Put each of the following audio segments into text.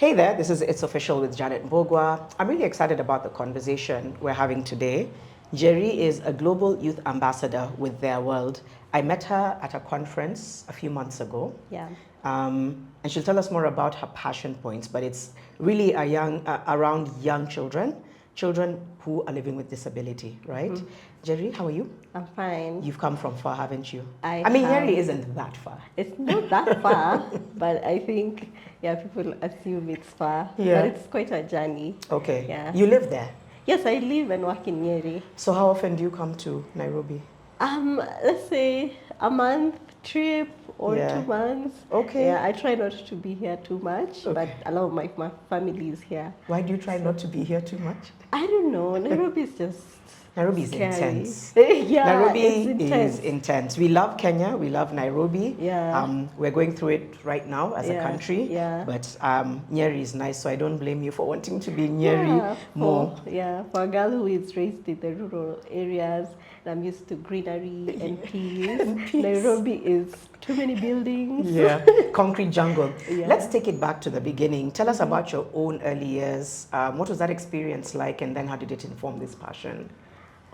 Hey there, this is It's Official with Janet Mbugua. I'm really excited about the conversation we're having today. Njeri is a global youth ambassador with Theirworld. I met her at a conference a few months ago. Yeah. And she'll tell us more about her passion points, but it's really around young children who are living with disability, right? Njeri, how are you? I'm fine. You've come from far, haven't you? I mean, have. Njeri isn't that far. It's not that far, but I think, people assume it's far. Yeah. But it's quite a journey. Okay. Yeah. You live there? Yes, I live and work in Njeri. So how often do you come to Nairobi? Let's say a month trip or 2 months. Okay. Yeah, I try not to be here too much, but a lot of my family is here. Why do you try not to be here too much? I don't know. Nairobi is just Nairobi is scary. Intense. Yeah, Nairobi it's is intense. We love Kenya. We love Nairobi. Yeah. We're going through it right now as a country. Yeah. But Njeri is nice, so I don't blame you for wanting to be in Njeri more. For a girl who is raised in the rural areas, and I'm used to greenery and peace. Nairobi is too many buildings. Yeah, concrete jungle. Yeah. Let's take it back to the beginning. Tell us about your own early years. What was that experience like, and then how did it inform this passion?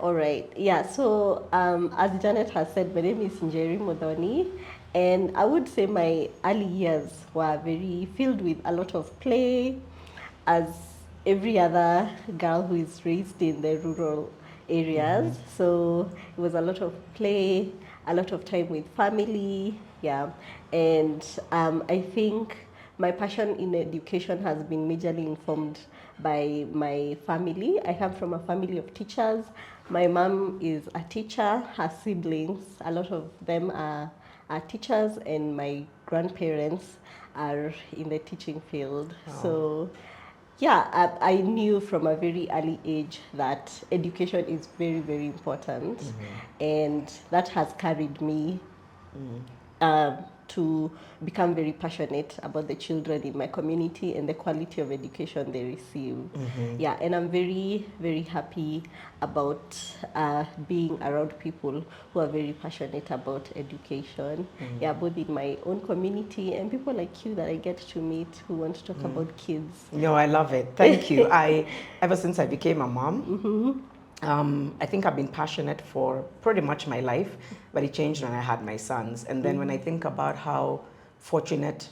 All right. Yeah. So as Janet has said, my name is Njeri Muthoni, and I would say my early years were very filled with a lot of play, as every other girl who is raised in the rural areas. So it was a lot of play, a lot of time with family. Yeah. And I think my passion in education has been majorly informed by my family. I come from a family of teachers. My mom is a teacher, her siblings, a lot of them are teachers, and my grandparents are in the teaching field. Wow. So yeah, I knew from a very early age that education is very, very important. And that has carried me to become very passionate about the children in my community and the quality of education they receive. Yeah, and I'm very, very happy about being around people who are very passionate about education. Yeah, both in my own community and people like you that I get to meet who want to talk about kids. No, I love it. Thank you. Ever since I became a mom, I think I've been passionate for pretty much my life, but it changed when I had my sons. And then when I think about how fortunate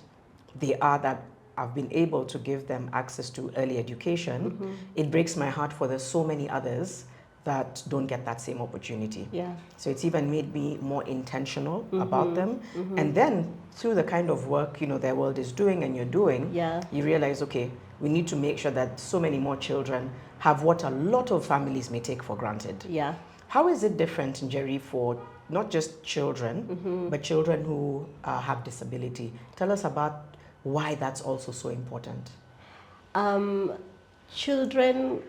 they are that I've been able to give them access to early education, it breaks my heart for there's so many others that don't get that same opportunity. Yeah. So it's even made me more intentional about them. And then through the kind of work, Theirworld is doing and you're doing, you realize, okay, we need to make sure that so many more children have what a lot of families may take for granted. Yeah. How is it different, Njeri, for not just children, but children who have disability? Tell us about why that's also so important. Children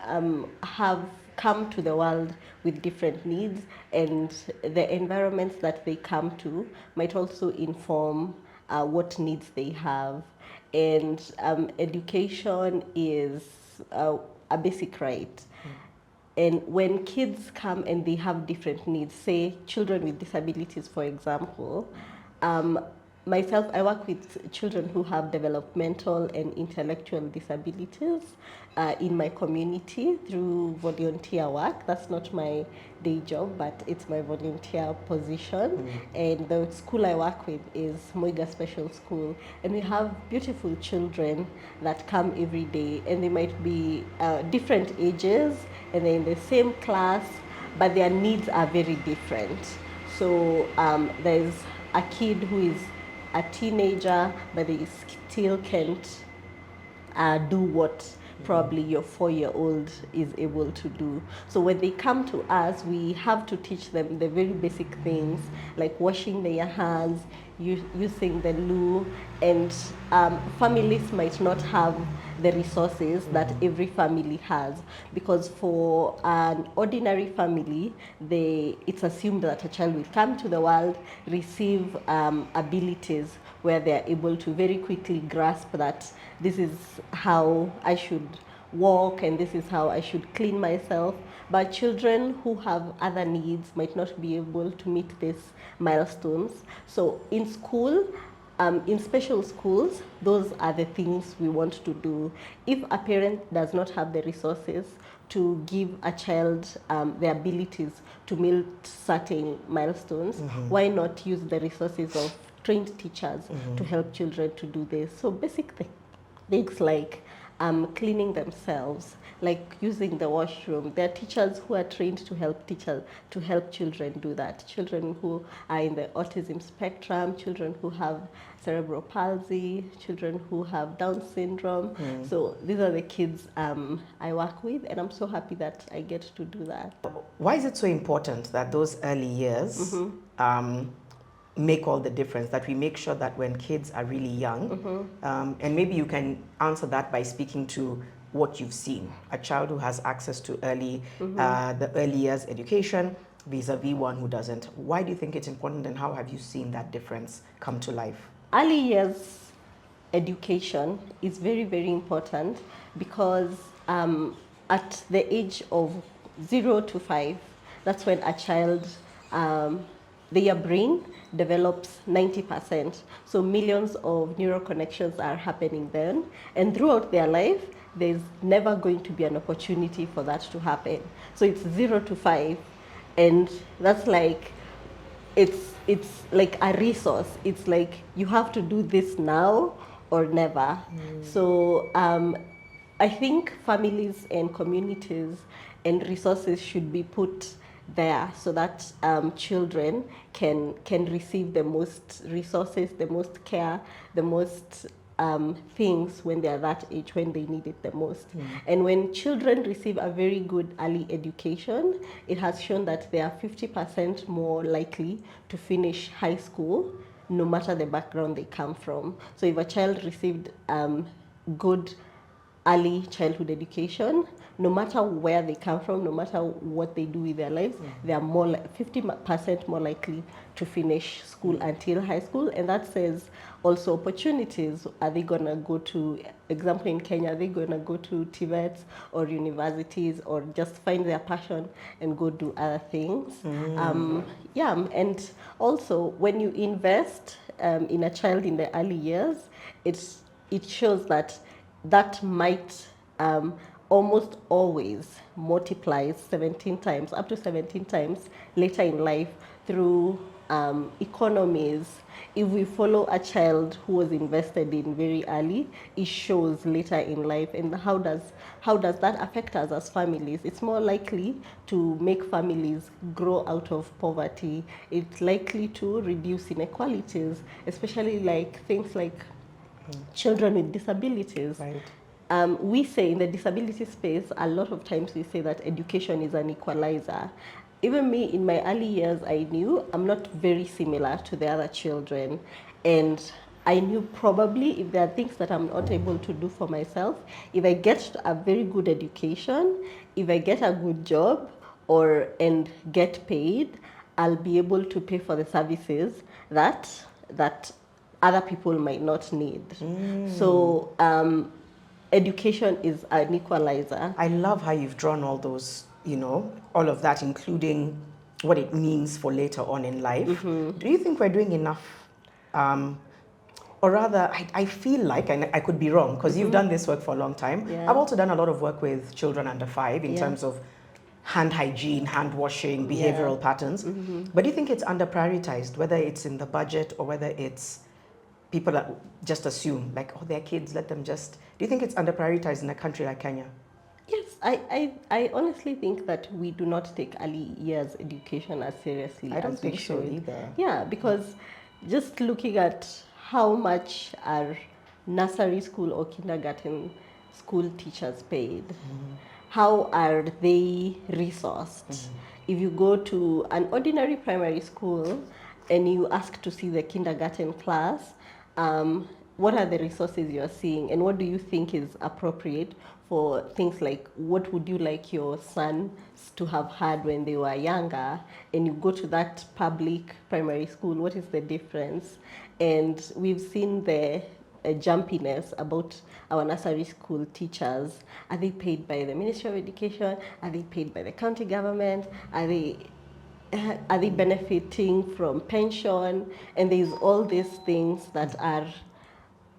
have come to the world with different needs, and the environments that they come to might also inform what needs they have. And education is a basic right. And when kids come and they have different needs, say children with disabilities, for example, myself, I work with children who have developmental and intellectual disabilities in my community through volunteer work. That's not my day job, but it's my volunteer position. And the school I work with is Mbugua Special School. And we have beautiful children that come every day, and they might be different ages, and they're in the same class, but their needs are very different. So there's a kid who is a teenager, but they still can't do what probably your 4-year-old is able to do. So when they come to us, we have to teach them the very basic things like washing their hands, using the loo, and families might not have the resources that every family has, because for an ordinary family, it's assumed that a child will come to the world, receive abilities where they're able to very quickly grasp that this is how I should walk and this is how I should clean myself. But children who have other needs might not be able to meet these milestones. So in school, In special schools, those are the things we want to do. If a parent does not have the resources to give a child the abilities to meet certain milestones, why not use the resources of trained teachers to help children to do this? So basic things like cleaning themselves, like using the washroom. There are teachers who are trained to help children do that. Children who are in the autism spectrum, children who have cerebral palsy, children who have Down syndrome. So these are the kids I work with, and I'm so happy that I get to do that. Why is it so important that those early years make all the difference, that we make sure that when kids are really young, and maybe you can answer that by speaking to what you've seen, a child who has access to the early years education vis-a-vis one who doesn't. Why do you think it's important, and how have you seen that difference come to life? Early years education is very, very important because at the age of 0 to 5, that's when a child, their brain develops 90%. So millions of neural connections are happening then. And throughout their life, there's never going to be an opportunity for that to happen. So it's 0 to 5. And that's like, it's like a resource. It's like you have to do this now or never. So I think families and communities and resources should be put there so that children can receive the most resources, the most care, the most things when they are that age, when they need it the most. And when children receive a very good early education, it has shown that they are 50% more likely to finish high school, no matter the background they come from. So if a child received good early childhood education, no matter where they come from, no matter what they do with their lives, they are 50% more likely to finish school until high school. And that says also opportunities. Are they going to go to, example in Kenya, are they going to go to TVETs or universities, or just find their passion and go do other things? And also when you invest in a child in the early years, it shows that might almost always multiplies 17 times, up to 17 times later in life through economies. If we follow a child who was invested in very early, it shows later in life. And how does that affect us as families? It's more likely to make families grow out of poverty. It's likely to reduce inequalities, especially like things like children with disabilities. Right. We say in the disability space, a lot of times we say that education is an equalizer. Even me, in my early years, I knew I'm not very similar to the other children. And I knew probably if there are things that I'm not able to do for myself, if I get a very good education, if I get a good job and get paid, I'll be able to pay for the services that other people might not need. So education is an equalizer. I love how you've drawn all those, all of that, including what it means for later on in life. Do you think we're doing enough? Or rather, I feel like, and I could be wrong, because you've done this work for a long time. Yeah. I've also done a lot of work with children under 5 in terms of hand hygiene, hand washing, behavioral patterns. But do you think it's under prioritized, whether it's in the budget or whether it's people that just assume, like, oh, they're kids, let them just... Do you think it's under prioritized in a country like Kenya? Yes, I honestly think that we do not take early years education as seriously I don't as we think so should. either. Yeah, because just looking at how much are nursery school or kindergarten school teachers paid, how are they resourced? If you go to an ordinary primary school and you ask to see the kindergarten class, what are the resources you're seeing, and what do you think is appropriate for things like what would you like your sons to have had when they were younger, and you go to that public primary school, what is the difference? And we've seen the jumpiness about our nursery school teachers. Are they paid by the Ministry of Education? Are they paid by the county government? Are they Are they benefiting from pension? And there's all these things that are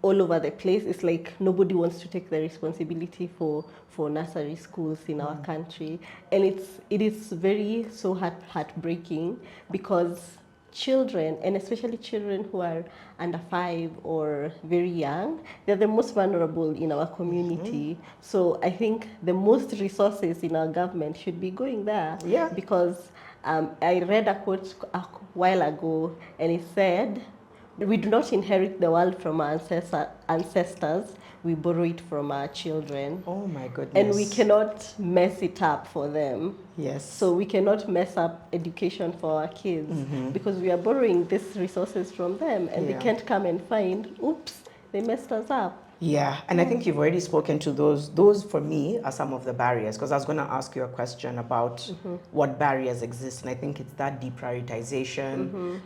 all over the place. It's like nobody wants to take the responsibility for nursery schools in our country, and it is very so heartbreaking, because children, and especially children who are under 5 or very young, they're the most vulnerable in our community. So I think the most resources in our government should be going there. Yeah. Because I read a quote a while ago, and it said, we do not inherit the world from our ancestors, we borrow it from our children. Oh my goodness. And we cannot mess it up for them. Yes. So we cannot mess up education for our kids, because we are borrowing these resources from them, and they can't come and find, oops, they messed us up. Yeah, and I think you've already spoken to those. Those, for me, are some of the barriers, because I was going to ask you a question about what barriers exist, and I think it's that deprioritization.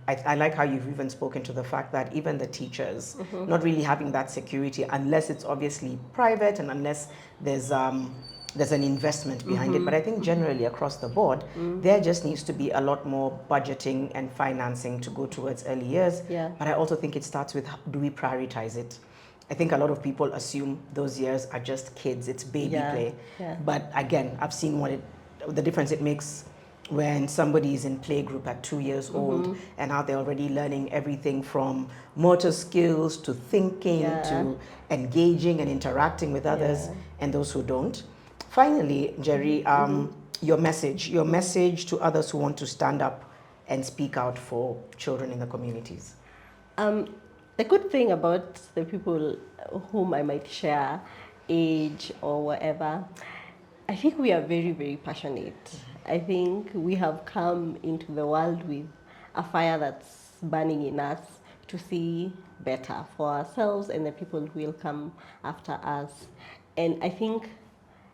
I like how you've even spoken to the fact that even the teachers not really having that security, unless it's obviously private and unless there's an investment behind it. But I think generally across the board, there just needs to be a lot more budgeting and financing to go towards early years. Yeah. But I also think it starts with, do we prioritize it? I think a lot of people assume those years are just kids, it's baby play. Yeah. But again, I've seen the difference it makes when somebody is in playgroup at 2 years old, and how they're already learning everything from motor skills to thinking to engaging and interacting with others, and those who don't. Finally, Njeri, your message to others who want to stand up and speak out for children in the communities. The good thing about the people whom I might share age or whatever, I think we are very, very passionate. I think we have come into the world with a fire that's burning in us to see better for ourselves and the people who will come after us. And I think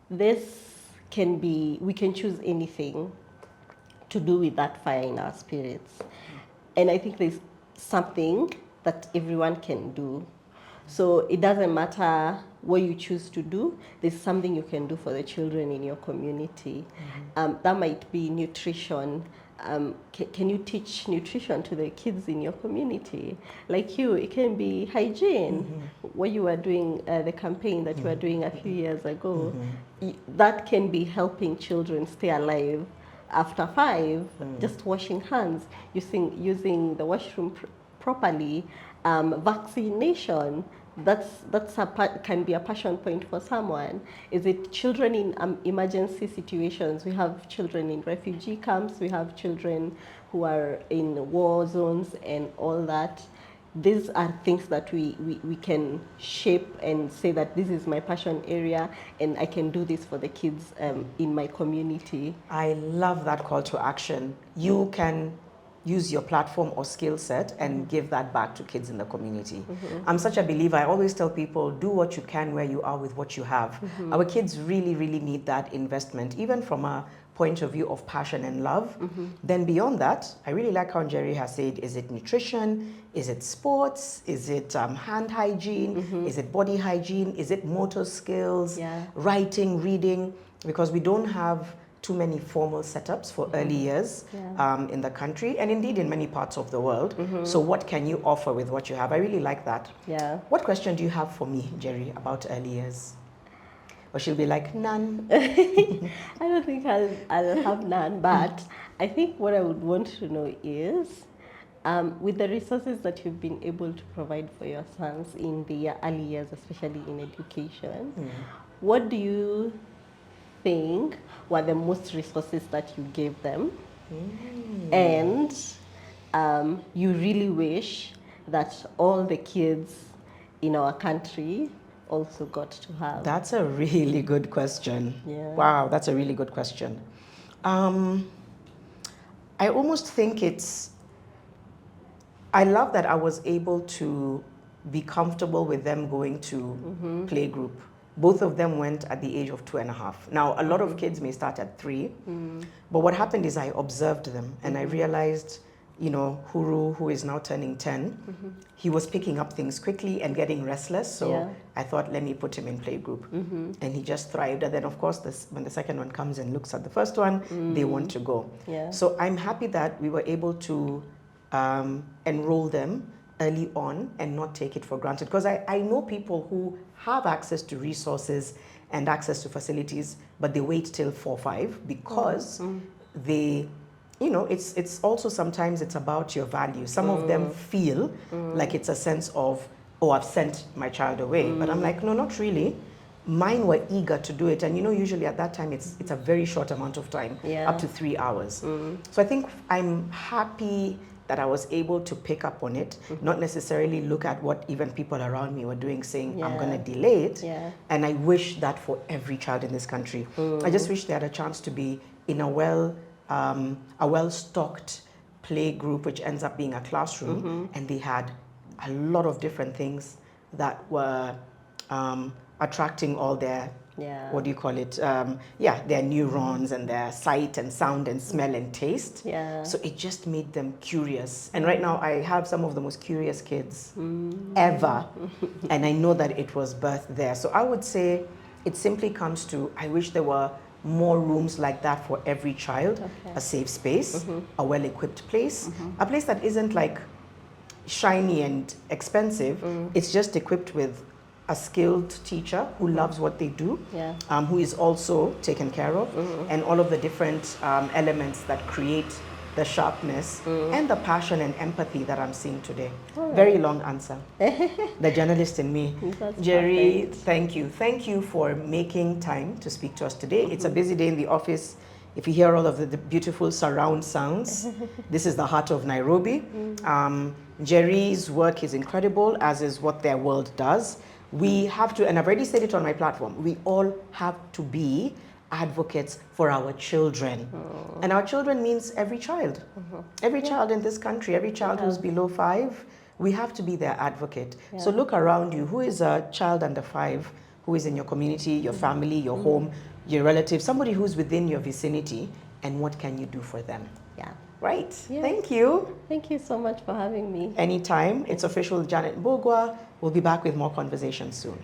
this can be, we can choose anything to do with that fire in our spirits. And I think there's something that everyone can do. So it doesn't matter what you choose to do, there's something you can do for the children in your community. That might be nutrition. Can you teach nutrition to the kids in your community? Like you, it can be hygiene. What you were doing, the campaign that you were doing a few years ago, that can be helping children stay alive after 5, just washing hands, using the washroom properly, vaccination. Can be a passion point for someone. Is it children in emergency situations? We have children in refugee camps, we have children who are in war zones and all that. These are things that we can shape and say that this is my passion area and I can do this for the kids in my community. I love that call to action. You can use your platform or skill set and give that back to kids in the community. I'm such a believer. I always tell people, do what you can where you are with what you have. Our kids really, really need that investment, even from a point of view of passion and love. Then beyond that, I really like how Njeri has said, is it nutrition? Is it sports? Is it hand hygiene? Is it body hygiene? Is it motor skills? Writing, reading? Because we don't have too many formal setups for early years in the country and indeed in many parts of the world. So what can you offer with what you have? I really like that. What question do you have for me, Njeri, about early years? Or she'll be like, none. I don't think I'll have none, but I think what I would want to know is, with the resources that you've been able to provide for your sons in the early years, especially in education, what do you think were the most resources that you gave them, and you really wish that all the kids in our country also got to have? That's a really good question. Wow, that's a really good question. I almost think I love that I was able to be comfortable with them going to playgroup. Both of them went at the age of 2.5. Now, a lot of kids may start at 3, but what happened is I observed them and I realized you know, Huru, who is now turning 10, he was picking up things quickly and getting restless. So I thought, let me put him in playgroup. And he just thrived. And then, of course, when the second one comes and looks at the first one, they want to go. So I'm happy that we were able to enroll them early on and not take it for granted. Because I know people who have access to resources and access to facilities, but they wait till 4 or 5 because they, you know, it's also sometimes it's about your values. Some of them feel like it's a sense of, oh, I've sent my child away. But I'm like, no, not really. Mine were eager to do it. And, you know, usually at that time, it's a very short amount of time, up to 3 hours. So I think I'm happy that I was able to pick up on it, not necessarily look at what even people around me were doing, saying, I'm going to delay it. And I wish that for every child in this country. I just wish they had a chance to be in a well-stocked play group, which ends up being a classroom, and they had a lot of different things that were attracting all their, what do you call it? Their neurons and their sight and sound and smell and taste. So it just made them curious. And right now I have some of the most curious kids ever. And I know that it was birthed there. So I would say it simply comes to, I wish there were more rooms like that for every child, a safe space, a well-equipped place, a place that isn't like shiny and expensive. It's just equipped with a skilled teacher who loves what they do, who is also taken care of, and all of the different elements that create the sharpness and the passion and empathy that I'm seeing today. Very long answer. The journalist in me. Njeri, thank you. Thank you for making time to speak to us today. It's a busy day in the office. If you hear all of the beautiful surround sounds, this is the heart of Nairobi. Njeri's work is incredible, as is what Theirworld does. We have to, and I've already said it on my platform, we all have to be advocates for our children. And our children means every child. Every child in this country, every child who's below 5, we have to be their advocate. So look around you. Who is a child under 5 who is in your community, your family, your home, your relatives, somebody who's within your vicinity, and what can you do for them? Right. Thank you. Thank you so much for having me. Anytime. It's official, Janet Mbugua. We'll be back with more conversations soon.